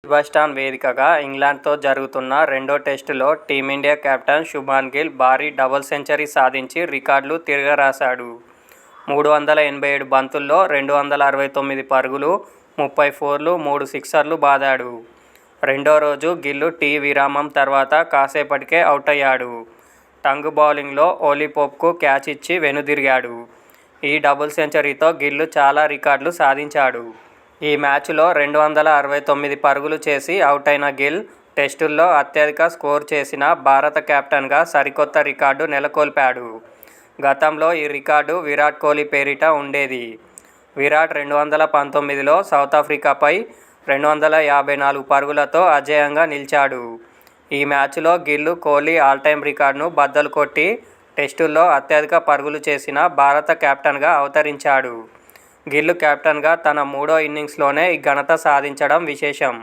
Edgbaston వేదికగా ఇంగ్లాండ్తో జరుగుతున్న రెండో టెస్టులో టీమిండియా కెప్టెన్ శుభ్మన్ గిల్ భారీ డబుల్ సెంచరీ సాధించి రికార్డులు తిరగరాశాడు. 387 బంతుల్లో 269 పరుగులు, 30 ఫోర్లు, 3 సిక్సర్లు బాదాడు. రెండో రోజు గిల్ టీ విరామం తర్వాత కాసేపటికే అవుటయ్యాడు. టంగ్ బౌలింగ్లో ఓలీ పోప్కు క్యాచ్ ఇచ్చి వెనుదిరిగాడు. ఈ డబుల్ సెంచరీతో గిల్ చాలా రికార్డులు సాధించాడు. ఈ మ్యాచ్లో 269 పరుగులు చేసి అవుటైన గిల్ టెస్టుల్లో అత్యధిక స్కోరు చేసిన భారత కెప్టెన్గా సరికొత్త రికార్డు నెలకొల్పాడు. గతంలో ఈ రికార్డు విరాట్ కోహ్లీ పేరిట ఉండేది. విరాట్ 2019లో సౌతాఫ్రికాపై 254 పరుగులతో అజేయంగా నిలిచాడు. ఈ మ్యాచ్లో గిల్ కోహ్లీ ఆల్టైమ్ రికార్డును బద్దలు కొట్టి టెస్టుల్లో అత్యధిక పరుగులు చేసిన భారత కెప్టెన్గా అవతరించాడు. గిల్ కెప్టెన్గా తన మూడో ఇన్నింగ్స్లోనే ఈ ఘనత సాధించడం విశేషం.